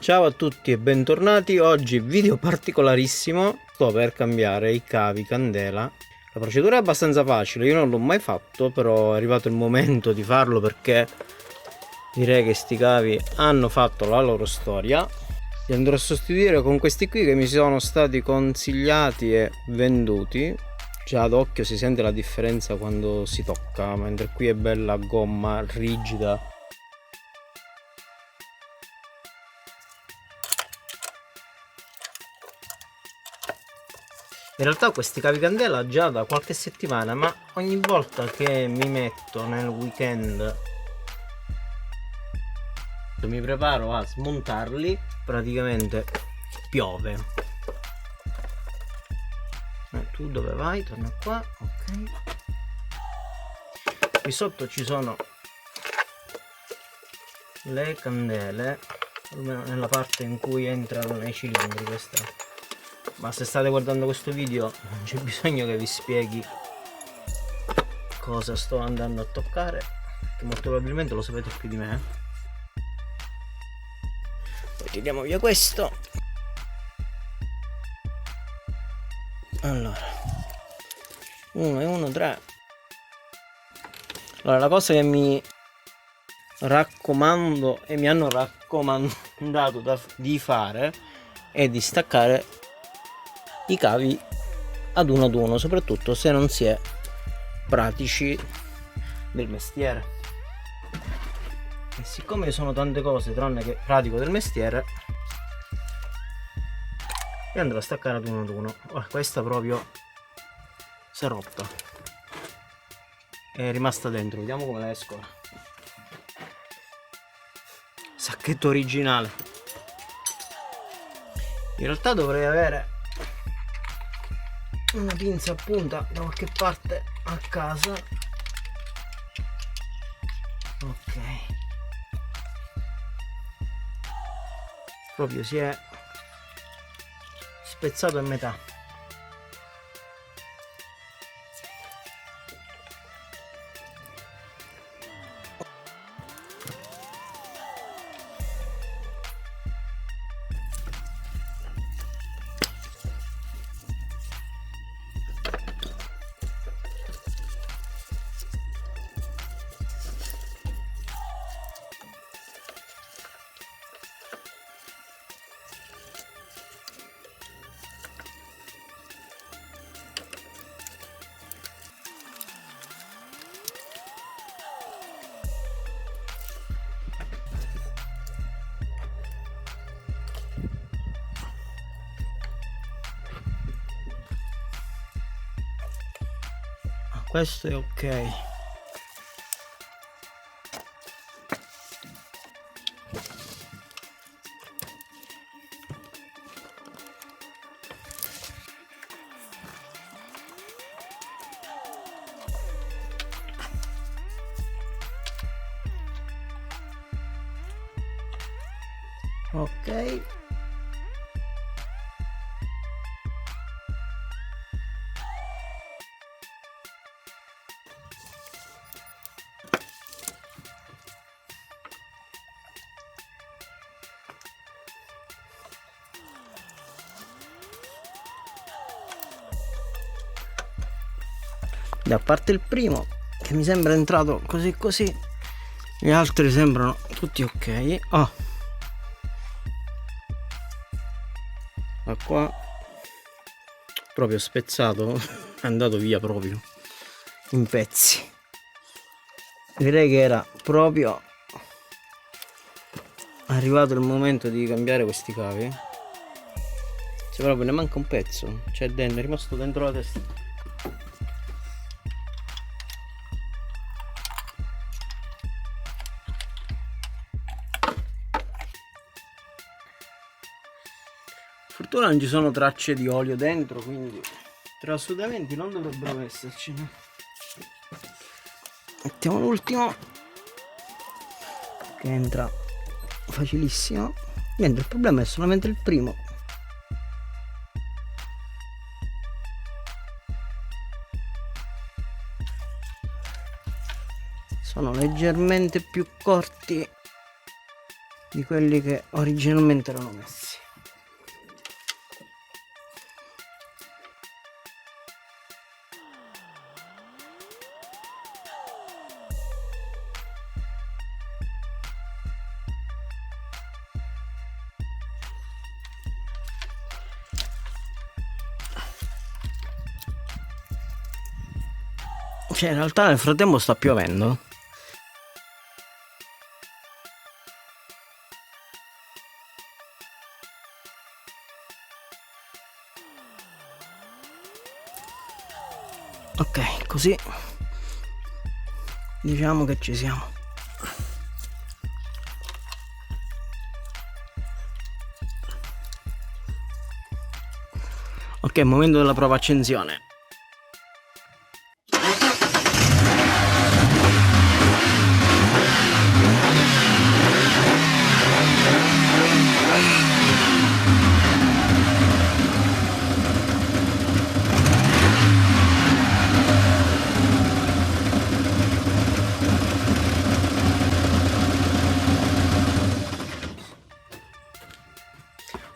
Ciao a tutti e bentornati. Oggi video particolarissimo. Sto per cambiare i cavi candela. La procedura è abbastanza facile, io non l'ho mai fatto, però è arrivato il momento di farlo perché direi che sti cavi hanno fatto la loro storia. Li andrò a sostituire con questi qui che mi sono stati consigliati e venduti. Già ad occhio si sente la differenza quando si tocca, mentre qui è bella gomma rigida. In realtà questi cavi candela già da qualche settimana, ma ogni volta che mi metto nel weekend mi preparo a smontarli, praticamente piove. Tu dove vai? Torna qua, ok. Qui sotto ci sono le candele, almeno nella parte in cui entrano nei cilindri. Questa, ma se state guardando questo video non c'è bisogno che vi spieghi cosa sto andando a toccare, che molto probabilmente lo sapete più di me. Poi tiriamo via questo. Allora, 1 e 1, 3. Allora, la cosa che mi raccomando e mi hanno raccomandato di fare è di staccare i cavi ad uno, soprattutto se non si è pratici del mestiere. E siccome sono tante cose tranne che pratico del mestiere, e andrò a staccare ad uno. Questa proprio si è rotta, è rimasta dentro, vediamo come la esco. Sacchetto originale. In realtà dovrei avere una pinza a punta da qualche parte a casa. Ok, proprio si è spezzato a metà. Questo è ok. Ok. A parte il primo che mi sembra entrato così, gli altri sembrano tutti ok. Ma qua proprio spezzato, è andato via proprio in pezzi. Direi che era proprio arrivato il momento di cambiare questi cavi. Se proprio ne manca un pezzo, cioè dentro, è rimasto dentro la testa. Fortuna non ci sono tracce di olio dentro, quindi trasudamenti non dovrebbero esserci. Mettiamo l'ultimo che entra facilissimo, mentre il problema è solamente il primo. Sono leggermente più corti di quelli che originalmente erano messi. Cioè, in realtà nel frattempo sta piovendo. Ok, così diciamo che ci siamo. Ok, momento della prova accensione.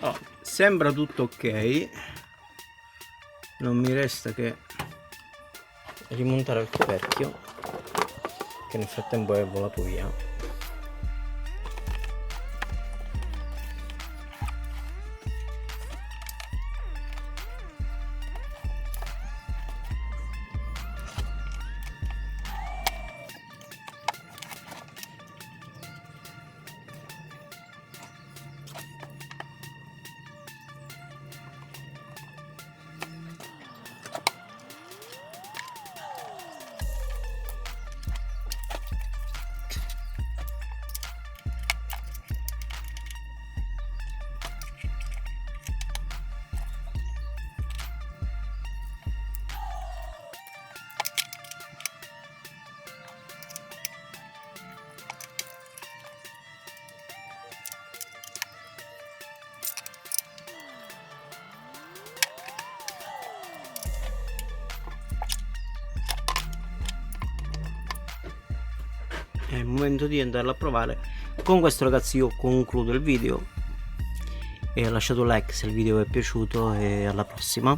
Oh, sembra tutto ok, non mi resta che rimontare il coperchio che nel frattempo è volato via. È il momento di andarlo a provare. Con questo ragazzi io concludo il video e lasciate un like se il video vi è piaciuto e alla prossima.